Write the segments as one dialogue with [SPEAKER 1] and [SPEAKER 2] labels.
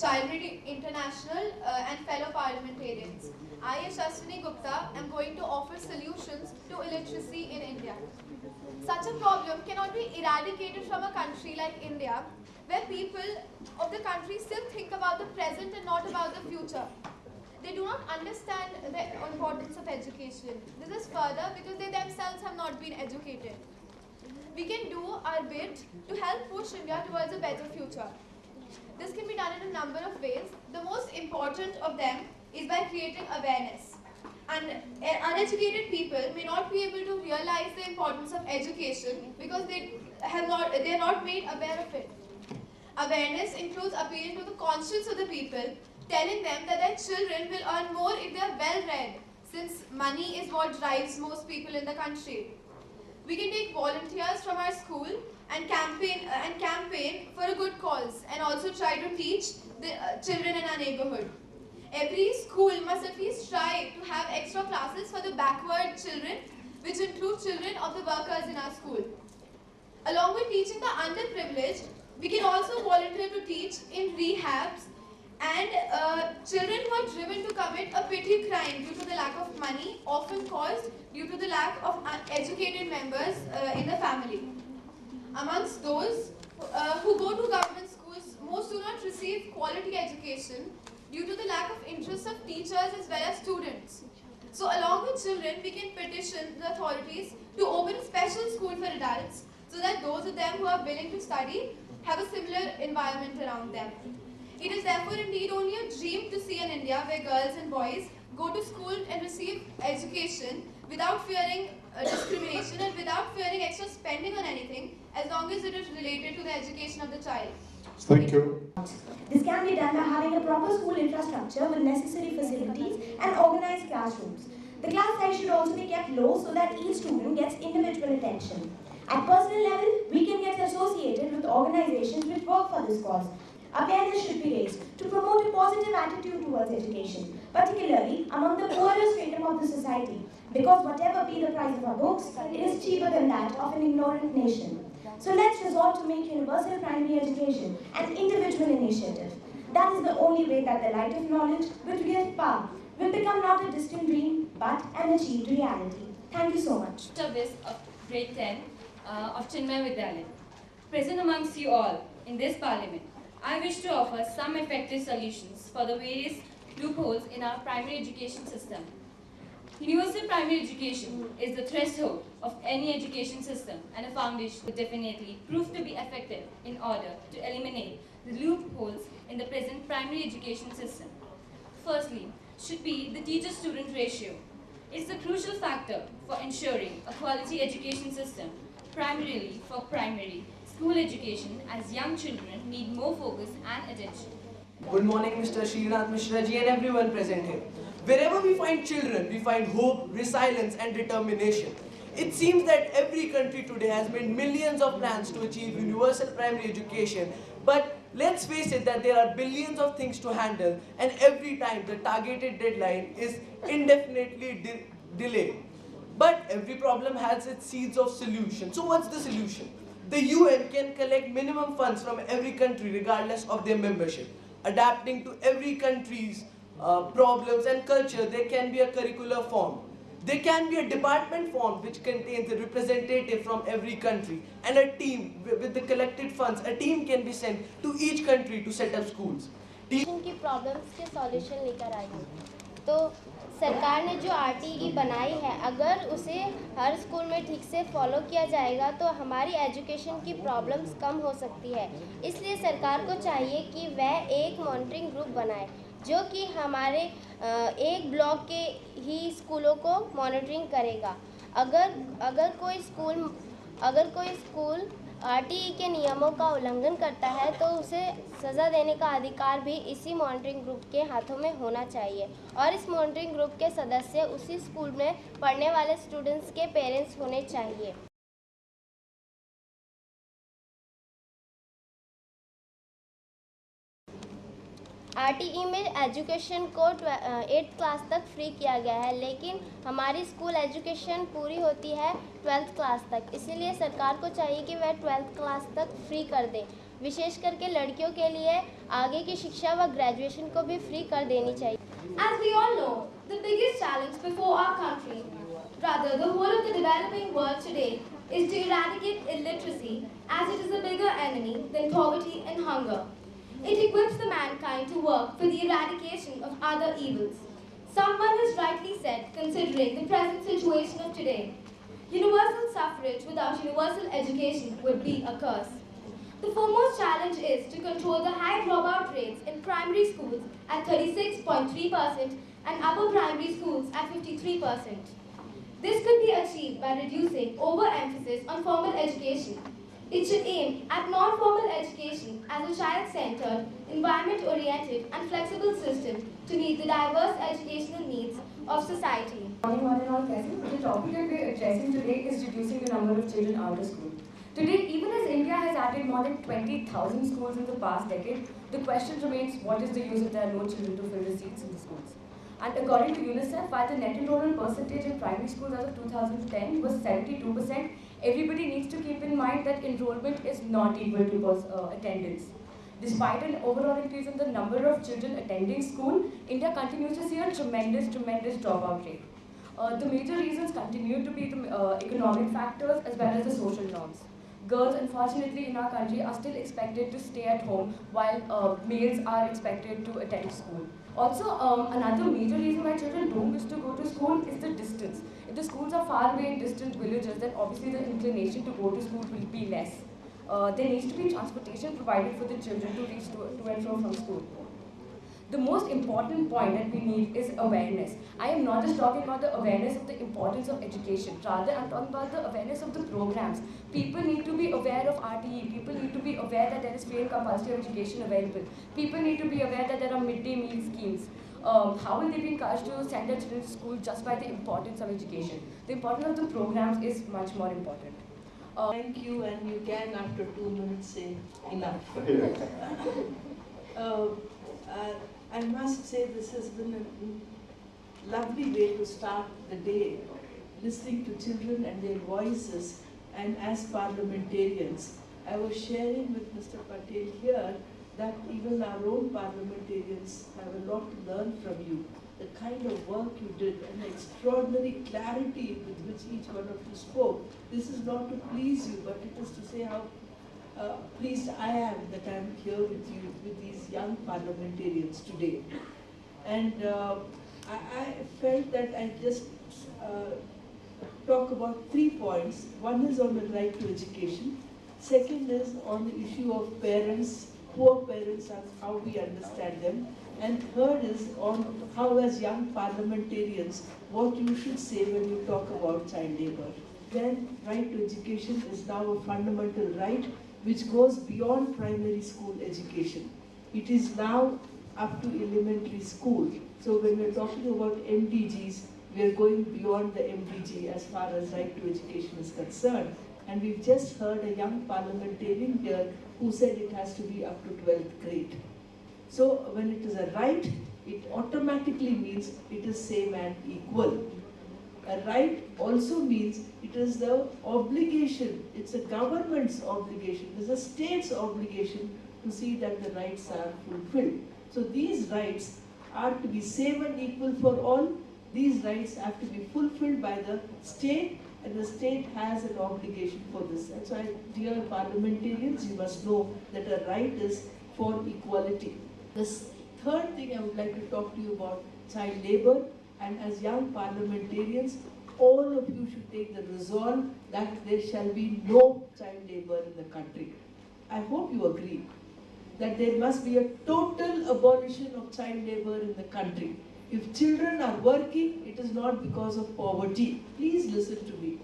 [SPEAKER 1] Childhood International, and fellow parliamentarians. I, Yashaswini Gupta, am going to offer solutions to illiteracy in India. Such a problem cannot be eradicated from a country like India, where people of the country still think about the present and not about the future. They do not understand the importance of education. This is further because they themselves have not been educated. We can do our bit to help push India towards a better future. This can be done in a number of ways. The most important of them is by creating awareness. And uneducated people may not be able to realize the importance of education because they are not made aware of it. Awareness includes appealing to the conscience of the people, telling them that their children will earn more if they are well read, since money is what drives most people in the country. We can take volunteers from our school and campaign for a good cause, and also try to teach the children in our neighborhood. Every school must at least strive to have extra classes for the backward children, which include children of the workers in our school. Along with teaching the underprivileged, we can also volunteer to teach in rehabs and children who are driven to commit a petty crime due to the lack of money, often caused due to the lack of educated members in the family. Amongst those who go to government schools, most do not receive quality education due to the lack of interest of teachers as well as students. So along with children, we can petition the authorities to open a special school for adults so that those of them who are willing to study have a similar environment around them. It is therefore indeed only a dream to see an India where girls and boys go to school and receive education without fearing discrimination and without fearing extra spending on anything, as long as it is related to the education of the child.
[SPEAKER 2] Thank you.
[SPEAKER 3] This can be done by having a proper school infrastructure with necessary facilities and organized classrooms. The class size should also be kept low so that each student gets individual attention. At personal level, we can get associated with organizations which work for this cause. Awareness should be raised to promote a positive attitude towards education, particularly among the poorer stratum of the society, because whatever be the price of our books, it is cheaper than that of an ignorant nation. So let's resort to make universal primary education an individual initiative. That is the only way that the light of knowledge, which gives power, will become not a distant dream, but an achieved reality. Thank you so much.
[SPEAKER 4] Service of grade 10 of Chinmay Vidyalaya. Present amongst you all in this parliament, I wish to offer some effective solutions for the various loopholes in our primary education system. Universal primary education is the threshold of any education system and a foundation would definitely prove to be effective in order to eliminate the loopholes in the present primary education system. Firstly, should be the teacher-student ratio. It's a crucial factor for ensuring a quality education system, primarily for primary school education, as young children need more focus and attention.
[SPEAKER 5] Good morning, Mr. Srinath Mishra ji and everyone present here. Wherever we find children, we find hope, resilience and determination. It seems that every country today has made millions of plans to achieve universal primary education, but let's face it that there are billions of things to handle, and every time the targeted deadline is indefinitely delayed. But every problem has its seeds of solution. So what's the solution? The UN can collect minimum funds from every country regardless of their membership. Adapting to every country's problems and culture, there can be a curricular form. There can be a department form which contains a representative from every country, and a team with the collected funds. A team can be sent to each country to set up schools.
[SPEAKER 6] की problems के solution लेकर आई हूँ। तो सरकार ने जो RTE बनाई है, अगर उसे हर स्कूल में ठीक से फॉलो किया जाएगा तो हमारी एजुकेशन की प्रॉब्लम्स कम हो सकती है। इसलिए सरकार को चाहिए कि वह एक मॉनिटरिंग ग्रुप बनाए जो कि हमारे एक ब्लॉक के ही स्कूलों को मॉनिटरिंग करेगा। अगर कोई स्कूल RTE के नियमों का उल्लंघन करता है तो उसे सज़ा देने का अधिकार भी इसी मॉनिटरिंग ग्रुप के हाथों में होना चाहिए, और इस मॉनिटरिंग ग्रुप के सदस्य उसी स्कूल में पढ़ने वाले स्टूडेंट्स के पेरेंट्स होने चाहिए। RTE में एजुकेशन को 8th क्लास तक फ्री किया गया है, लेकिन हमारी स्कूल एजुकेशन पूरी होती है 12th क्लास तक। इसीलिए सरकार को चाहिए कि वह 12th क्लास तक फ्री कर दे। विशेष करके लड़कियों के लिए आगे की शिक्षा व ग्रेजुएशन को भी फ्री कर देनी चाहिए।
[SPEAKER 1] As we all know, the biggest challenge before our country, rather the whole of the developing world today, is to eradicate illiteracy, as it is a bigger enemy than poverty and hunger. It equips the mankind to work for the eradication of other evils. Someone has rightly said, considering the present situation of today, universal suffrage without universal education would be a curse. The foremost challenge is to control the high dropout rates in primary schools at 36.3% and upper primary schools at 53%. This could be achieved by reducing overemphasis on formal education. It should aim at non-formal education as a child-centered, environment-oriented and flexible system to meet the diverse educational needs of society.
[SPEAKER 2] Morning, one and all present. The topic that we are addressing today is reducing the number of children out of school. Today, even as India has added more than 20,000 schools in the past decade, the question remains, what is the use if there are no children to fill the seats in the schools? And according to UNICEF, while the net enrollment percentage in primary schools as of 2010 was 72%, everybody needs to keep in mind that enrollment is not equal to attendance. Despite an overall increase in the number of children attending school, India continues to see a tremendous dropout rate. The major reasons continue to be the economic factors as well as the social norms. Girls, unfortunately, in our country are still expected to stay at home while males are expected to attend school. Also, another major reason why children don't wish to go to school is the distance. If the schools are far away in distant villages, then obviously the inclination to go to school will be less. There needs to be transportation provided for the children to reach to and from school. The most important point that we need is awareness. I am not just talking about the awareness of the importance of education. Rather, I'm talking about the awareness of the programs. People need to be aware of RTE. People need to be aware that there is free and compulsory education available. People need to be aware that there are midday meal schemes. How will they be encouraged to send their children to school just by the importance of education? The importance of the programs is much more important.
[SPEAKER 7] Thank you, and you can after 2 minutes say enough. I must say this has been a lovely way to start the day, listening to children and their voices, and as parliamentarians. I was sharing with Mr. Patel here that even our own parliamentarians have a lot to learn from you. The kind of work you did and the extraordinary clarity with which each one of you spoke. This is not to please you, but it is to say how pleased I am that I am here with you, with these young parliamentarians today. And I felt that I just talk about 3 points. One is on the right to education. Second is on the issue of parents, poor parents, and how we understand them. And third is on how, as young parliamentarians, what you should say when you talk about child labor. Then, right to education is now a fundamental right which goes beyond primary school education. It is now up to elementary school. So when we're talking about MDGs, we are going beyond the MDG as far as right to education is concerned. And we've just heard a young parliamentarian here who said it has to be up to 12th grade. So when it is a right, it automatically means it is same and equal. A right also means it is the obligation, it's a government's obligation, it's a state's obligation to see that the rights are fulfilled. So these rights are to be same and equal for all. These rights have to be fulfilled by the state, and the state has an obligation for this. That's why, dear parliamentarians, you must know that a right is for equality. The third thing I would like to talk to you about, child labor. And as young parliamentarians, all of you should take the resolve that there shall be no child labor in the country. I hope you agree that there must be a total abolition of child labor in the country. If children are working, it is not because of poverty. Please listen to me.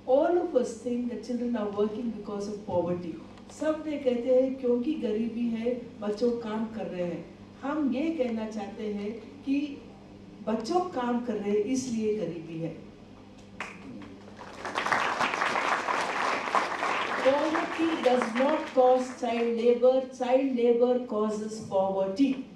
[SPEAKER 7] All of us think that children are working because of poverty. सब ने कहते हैं क्योंकि गरीबी है, बच्चों काम कर रहे हैं. हम ये कहना चाहते हैं कि बच्चों काम कर रहे हैं इसलिए गरीबी है. Poverty does not cause child labor causes poverty.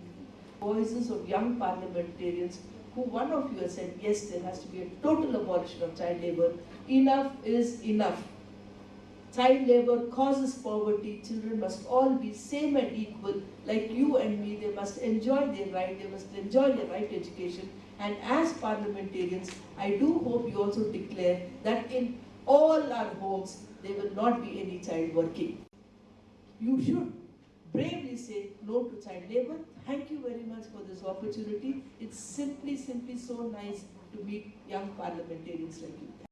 [SPEAKER 7] Voices of young parliamentarians, who one of you has said, yes, there has to be a total abolition of child labor. Enough is enough. child labor causes poverty. Children must all be same and equal, like you and me. They must enjoy their right, they must enjoy their right education. And as parliamentarians, I do hope you also declare that in all our homes, there will not be any child working. You should bravely say no to child labor. Thank you very much for this opportunity. It's simply so nice to meet young parliamentarians like you.